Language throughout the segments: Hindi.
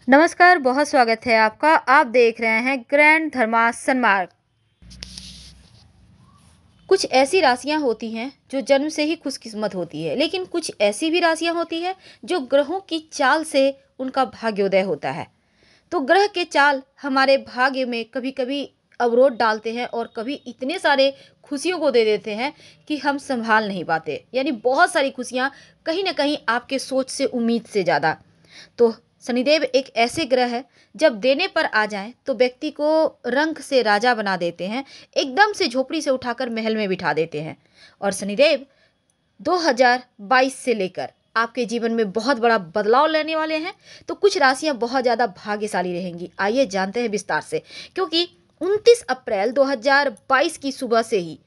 नमस्कार, बहुत स्वागत है आपका। आप देख रहे हैं ग्रैंड धर्मासन मार्ग। कुछ ऐसी राशियां होती हैं जो जन्म से ही खुशकिस्मत होती है, लेकिन कुछ ऐसी भी राशियां होती हैं जो ग्रहों की चाल से उनका भाग्योदय होता है। तो ग्रह के चाल हमारे भाग्य में कभी कभी अवरोध डालते हैं और कभी इतने सारे खुशियों को दे देते हैं कि हम संभाल नहीं पाते। यानी बहुत सारी खुशियां कहीं ना कहीं आपके सोच से, उम्मीद से ज़्यादा। तो शनिदेव एक ऐसे ग्रह है, जब देने पर आ जाएं तो व्यक्ति को रंक से राजा बना देते हैं, एकदम से झोपड़ी से उठाकर महल में बिठा देते हैं। और शनिदेव 2022 से लेकर आपके जीवन में बहुत बड़ा बदलाव लाने वाले हैं। तो कुछ राशियां बहुत ज़्यादा भाग्यशाली रहेंगी। आइए जानते हैं विस्तार से, क्योंकि 29 अप्रैल 2022 की सुबह से ही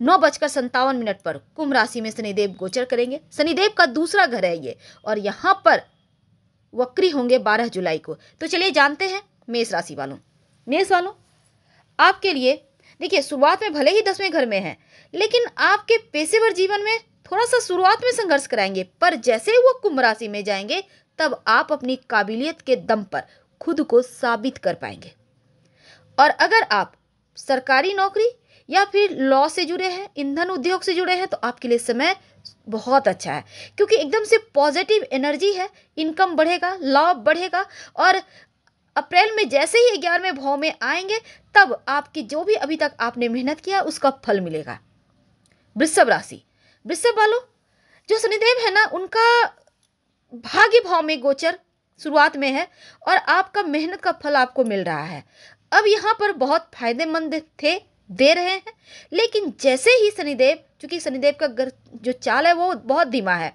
9:57 पर कुंभ राशि में शनिदेव गोचर करेंगे। शनिदेव का दूसरा घर है ये, और यहाँ पर वक्री होंगे 12 जुलाई को। तो चलिए जानते हैं मेष राशि वालों। मेष वालों, आपके लिए देखिए, शुरुआत में भले ही 10वें घर में है, लेकिन आपके पेशेवर जीवन में थोड़ा सा शुरुआत में संघर्ष कराएंगे, पर जैसे वो कुंभ राशि में जाएंगे तब आप अपनी काबिलियत के दम पर खुद को साबित कर पाएंगे। और अगर आप सरकारी नौकरी या फिर लॉ से जुड़े हैं, ईंधन उद्योग से जुड़े हैं, तो आपके लिए समय बहुत अच्छा है, क्योंकि एकदम से पॉजिटिव एनर्जी है। इनकम बढ़ेगा, लाभ बढ़ेगा, और अप्रैल में जैसे ही 11वें भाव में आएंगे तब आपकी जो भी अभी तक आपने मेहनत किया उसका फल मिलेगा। वृषभ राशि, वृषभ वालों, जो शनिदेव है ना, उनका भाग्य भाव में गोचर शुरुआत में है और आपका मेहनत का फल आपको मिल रहा है। अब यहाँ पर बहुत फायदेमंद थे, दे रहे हैं, लेकिन जैसे ही शनिदेव, चूंकि शनिदेव का जो चाल है वो बहुत धीमा है,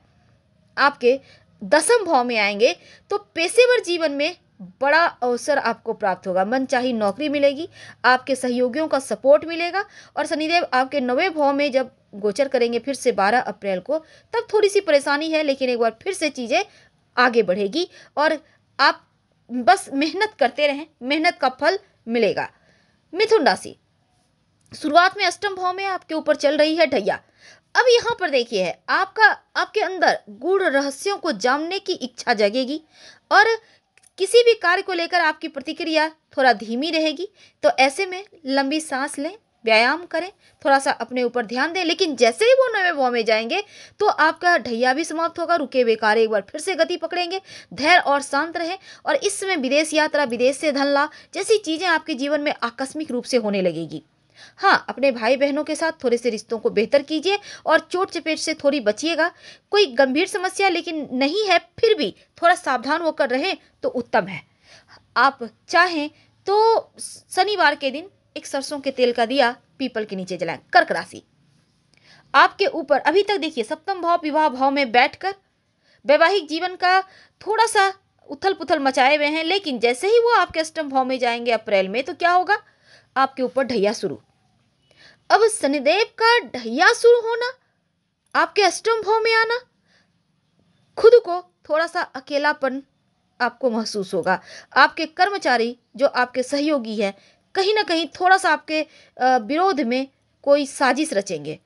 आपके 10वें भाव में आएंगे तो पेशेवर जीवन में बड़ा अवसर आपको प्राप्त होगा। मनचाही नौकरी मिलेगी, आपके सहयोगियों का सपोर्ट मिलेगा। और शनिदेव आपके 9वें भाव में जब गोचर करेंगे फिर से 12 अप्रैल को, तब थोड़ी सी परेशानी है, लेकिन एक बार फिर से चीज़ें आगे बढ़ेगी और आप बस मेहनत करते रहें, मेहनत का फल मिलेगा। मिथुन राशि, शुरुआत में 8वें भाव में आपके ऊपर चल रही है ढैया। अब यहाँ पर देखिए, है आपके अंदर गूढ़ रहस्यों को जानने की इच्छा जगेगी और किसी भी कार्य को लेकर आपकी प्रतिक्रिया थोड़ा धीमी रहेगी। तो ऐसे में लंबी सांस लें, व्यायाम करें, थोड़ा सा अपने ऊपर ध्यान दें। लेकिन जैसे ही वो 9वें भाव में जाएंगे तो आपका ढैया भी समाप्त होगा, रुके हुए कार्य एक बार फिर से गति पकड़ेंगे। धैर्य और शांत रहें, और इस समय विदेश यात्रा, विदेश से धन लाभ जैसी चीज़ें आपके जीवन में आकस्मिक रूप से होने लगेगी। हाँ, अपने भाई बहनों के साथ थोड़े से रिश्तों को बेहतर कीजिए और चोट चपेट से थोड़ी बचिएगा। कोई गंभीर समस्या लेकिन नहीं है, फिर भी थोड़ा सावधान होकर रहें तो उत्तम है। आप चाहें तो शनिवार के दिन एक सरसों के तेल का दिया पीपल के नीचे जलाएं। कर्क राशि, आपके ऊपर अभी तक देखिए 7वां भाव विवाह भाव में बैठकर वैवाहिक जीवन का थोड़ा सा उथल पुथल मचाए हुए हैं, लेकिन जैसे ही वो आपके 8वें भाव में जाएंगे अप्रैल में, तो क्या होगा, आपके ऊपर ढैया शुरू। अब शनिदेव का ढैया शुरू होना, आपके 8वें भाव में आना, खुद को थोड़ा सा अकेलापन आपको महसूस होगा। आपके कर्मचारी जो आपके सहयोगी हैं, कहीं ना कहीं थोड़ा सा आपके विरोध में कोई साजिश रचेंगे।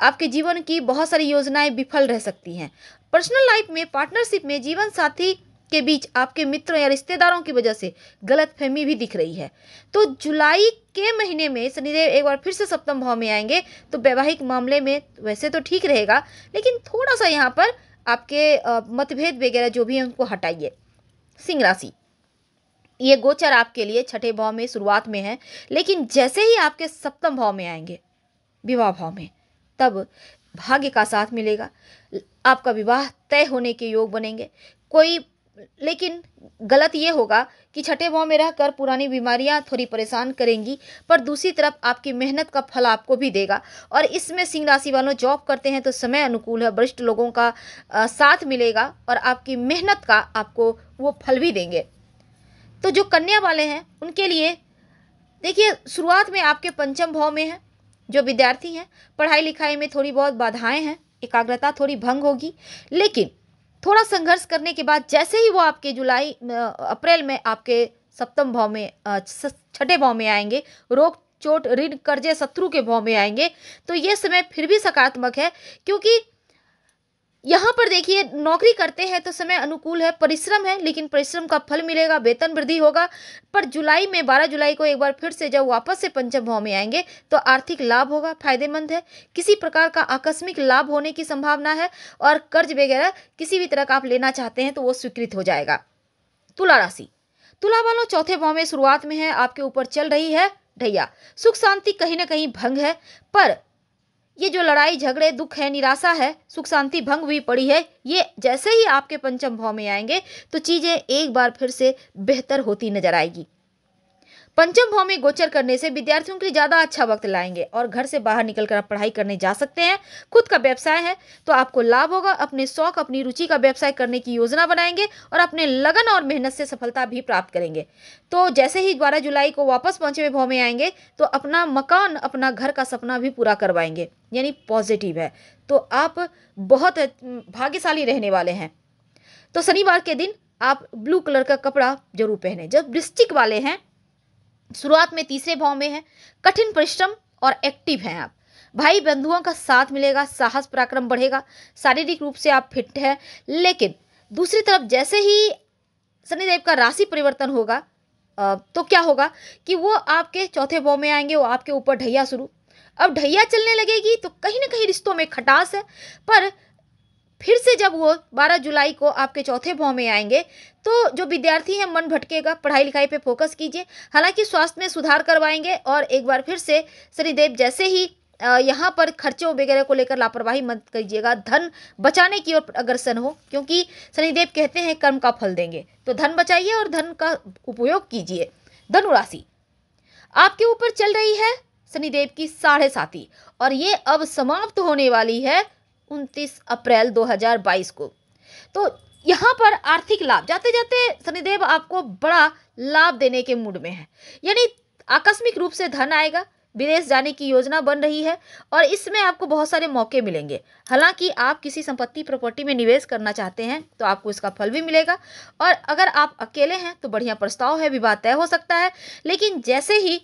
आपके जीवन की बहुत सारी योजनाएं विफल रह सकती हैं। पर्सनल लाइफ में, पार्टनरशिप में, जीवन साथी के बीच आपके मित्रों या रिश्तेदारों की वजह से गलतफहमी भी दिख रही है। तो जुलाई के महीने में शनिदेव एक बार फिर से 7वें भाव में आएंगे तो वैवाहिक मामले में वैसे तो ठीक रहेगा, लेकिन थोड़ा सा यहाँ पर आपके मतभेद वगैरह जो भी हैं उनको हटाइए। सिंह राशि, ये गोचर आपके लिए 6ठे भाव में शुरुआत में है, लेकिन जैसे ही आपके 7वें भाव में आएंगे, विवाह भाव में, तब भाग्य का साथ मिलेगा। आपका विवाह तय होने के योग बनेंगे। कोई लेकिन गलत ये होगा कि 6ठे भाव में रहकर पुरानी बीमारियां थोड़ी परेशान करेंगी, पर दूसरी तरफ आपकी मेहनत का फल आपको भी देगा। और इसमें सिंह राशि वालों जॉब करते हैं तो समय अनुकूल है, वरिष्ठ लोगों का साथ मिलेगा और आपकी मेहनत का आपको वो फल भी देंगे। तो जो कन्या वाले हैं उनके लिए देखिए, शुरुआत में आपके 5वें भाव में है। जो विद्यार्थी हैं, पढ़ाई लिखाई में थोड़ी बहुत बाधाएं हैं, एकाग्रता थोड़ी भंग होगी, लेकिन थोड़ा संघर्ष करने के बाद जैसे ही वो आपके अप्रैल में आपके 7वें भाव में 6ठे भाव में आएंगे, रोग चोट ऋण कर्जे शत्रु के भाव में आएंगे, तो ये समय फिर भी सकारात्मक है, क्योंकि यहाँ पर देखिए, नौकरी करते हैं तो समय अनुकूल है, परिश्रम है, लेकिन परिश्रम का फल मिलेगा, वेतन वृद्धि होगा। पर जुलाई में 12 जुलाई को एक बार फिर से जब वापस से पंचम भाव में आएंगे तो आर्थिक लाभ होगा, फायदेमंद है। किसी प्रकार का आकस्मिक लाभ होने की संभावना है और कर्ज वगैरह किसी भी तरह का आप लेना चाहते हैं तो वो स्वीकृत हो जाएगा। तुला राशि, तुला वालों चौथे भाव में शुरुआत में है, आपके ऊपर चल रही है ढैया। सुख शांति कहीं ना कहीं भंग है, पर ये जो लड़ाई झगड़े दुख है, निराशा है, सुख शांति भंग हुई पड़ी है, ये जैसे ही आपके पंचम भाव में आएंगे तो चीजें एक बार फिर से बेहतर होती नजर आएगी। पंचम भाव में गोचर करने से विद्यार्थियों के लिए ज्यादा अच्छा वक्त लाएंगे और घर से बाहर निकलकर आप पढ़ाई करने जा सकते हैं। खुद का व्यवसाय है तो आपको लाभ होगा, अपने शौक अपनी रुचि का व्यवसाय करने की योजना बनाएंगे और अपने लगन और मेहनत से सफलता भी प्राप्त करेंगे। तो जैसे ही 12 जुलाई को वापस पंचम भाव में आएंगे तो अपना मकान अपना घर का सपना भी पूरा करवाएंगे, यानी पॉजिटिव है। तो आप बहुत भाग्यशाली रहने वाले हैं। तो शनिवार के दिन आप ब्लू कलर का कपड़ा जरूर पहने। जब वृश्चिक वाले हैं, शुरुआत में तीसरे भाव में है, कठिन परिश्रम और एक्टिव हैं आप। भाई बंधुओं का साथ मिलेगा, साहस पराक्रम बढ़ेगा, शारीरिक रूप से आप फिट हैं। लेकिन दूसरी तरफ जैसे ही शनिदेव का राशि परिवर्तन होगा तो क्या होगा कि वो आपके चौथे भाव में आएंगे, वो आपके ऊपर ढैया शुरू। अब ढैया चलने लगेगी तो कहीं ना कहीं रिश्तों में खटास है, पर फिर से जब वो 12 जुलाई को आपके चौथे भाव में आएंगे तो जो विद्यार्थी हैं मन भटकेगा, पढ़ाई लिखाई पे फोकस कीजिए। हालांकि स्वास्थ्य में सुधार करवाएंगे और एक बार फिर से शनिदेव जैसे ही यहाँ पर खर्चों वगैरह को लेकर लापरवाही मत कीजिएगा, धन बचाने की ओर अग्रसर हो, क्योंकि शनिदेव कहते हैं कर्म का फल देंगे। तो धन बचाइए और धन का उपयोग कीजिए। धनु राशि, आपके ऊपर चल रही है शनिदेव की 7.5 और ये अब समाप्त होने वाली है 29 अप्रैल 2022 को। तो यहाँ पर आर्थिक लाभ, जाते जाते शनिदेव आपको बड़ा लाभ देने के मूड में है, यानी आकस्मिक रूप से धन आएगा, विदेश जाने की योजना बन रही है और इसमें आपको बहुत सारे मौके मिलेंगे। हालांकि आप किसी संपत्ति प्रॉपर्टी में निवेश करना चाहते हैं तो आपको इसका फल भी मिलेगा, और अगर आप अकेले हैं तो बढ़िया प्रस्ताव है, विवाह तय हो सकता है। लेकिन जैसे ही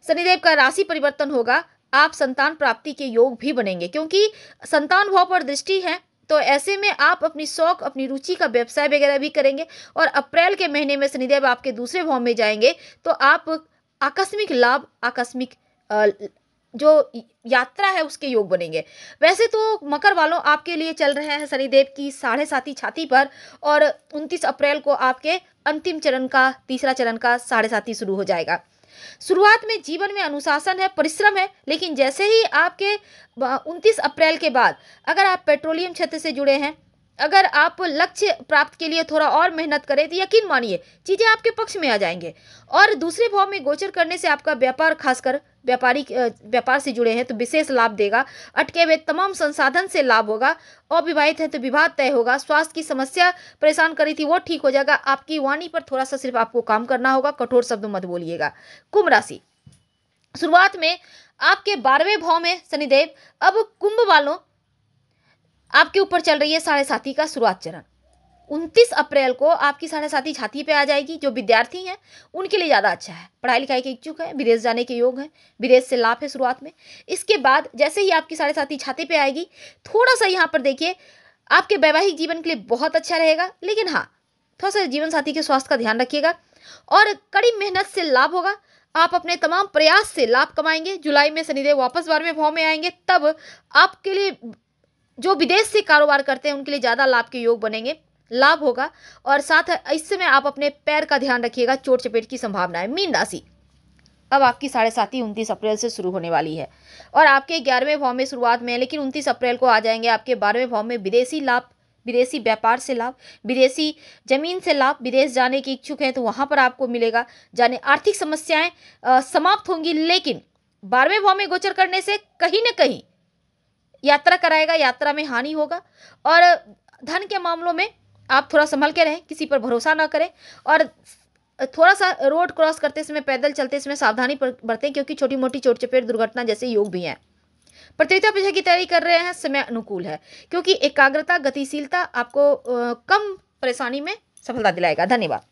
शनिदेव का राशि परिवर्तन होगा आप संतान प्राप्ति के योग भी बनेंगे, क्योंकि संतान भाव पर दृष्टि है। तो ऐसे में आप अपनी शौक अपनी रुचि का व्यवसाय वगैरह भी करेंगे और अप्रैल के महीने में शनिदेव आपके दूसरे भाव में जाएंगे तो आप आकस्मिक लाभ, आकस्मिक जो यात्रा है उसके योग बनेंगे। वैसे तो मकर वालों आपके लिए चल रहे हैं शनिदेव की 7.5 छाती पर और 29 अप्रैल को आपके अंतिम चरण का तीसरा चरण का 7.5 शुरू हो जाएगा। शुरुआत में जीवन में अनुशासन है, परिश्रम है, लेकिन जैसे ही आपके 29 अप्रैल के बाद अगर आप पेट्रोलियम क्षेत्र से जुड़े हैं, अगर आप लक्ष्य प्राप्त के लिए थोड़ा और मेहनत करें तो यकीन मानिए चीज़ें आपके पक्ष में आ जाएंगे। और दूसरे भाव में गोचर करने से आपका व्यापार, खासकर व्यापार से जुड़े हैं तो विशेष लाभ देगा। अटके हुए तमाम संसाधन से लाभ होगा। अविवाहित है तो विवाह तय होगा। स्वास्थ्य की समस्या परेशान करी थी वो ठीक हो जाएगा। आपकी वाणी पर थोड़ा सा सिर्फ आपको काम करना होगा, कठोर शब्द मत बोलिएगा। कुंभ राशि, शुरुआत में आपके 12वें भाव में शनिदेव, अब कुंभ वालों आपके ऊपर चल रही है 7.5 का शुरुआत चरण। 29 अप्रैल को आपकी 7.5 छाती पे आ जाएगी। जो विद्यार्थी हैं उनके लिए ज़्यादा अच्छा है, पढ़ाई लिखाई के इच्छुक है, विदेश जाने के योग है, विदेश से लाभ है शुरुआत में। इसके बाद जैसे ही आपकी 7.5 छाती पे आएगी, थोड़ा सा यहाँ पर देखिए आपके वैवाहिक जीवन के लिए बहुत अच्छा रहेगा, लेकिन हाँ थोड़ा सा जीवन साथी के स्वास्थ्य का ध्यान रखिएगा और कड़ी मेहनत से लाभ होगा। आप अपने तमाम प्रयास से लाभ कमाएंगे। जुलाई में शनिदेव वापस 12वें भाव में आएंगे, तब आपके लिए जो विदेश से कारोबार करते हैं उनके लिए ज़्यादा लाभ के योग बनेंगे, लाभ होगा। और साथ इस समय आप अपने पैर का ध्यान रखिएगा, चोट चपेट की संभावना है। मीन राशि, अब आपकी 7.5 29 अप्रैल से शुरू होने वाली है और आपके 11वें भाव में शुरुआत में है, लेकिन 29 अप्रैल को आ जाएंगे आपके 12वें भाव में विदेशी लाभ, विदेशी व्यापार से लाभ, विदेशी जमीन से लाभ। विदेश जाने की इच्छुक हैं तो वहाँ पर आपको मिलेगा जाने। आर्थिक समस्याएं समाप्त होंगी, लेकिन 12वें भाव में गोचर करने से कहीं ना कहीं यात्रा कराएगा, यात्रा में हानि होगा। और धन के मामलों में आप थोड़ा संभल के रहें, किसी पर भरोसा ना करें और थोड़ा सा रोड क्रॉस करते समय, पैदल चलते समय सावधानी बरतें, क्योंकि छोटी मोटी चोट चपेट दुर्घटना जैसे योग भी हैं। प्रतियोगिता परीक्षा की तैयारी कर रहे हैं, समय अनुकूल है, क्योंकि एकाग्रता गतिशीलता आपको कम परेशानी में सफलता दिलाएगा। धन्यवाद।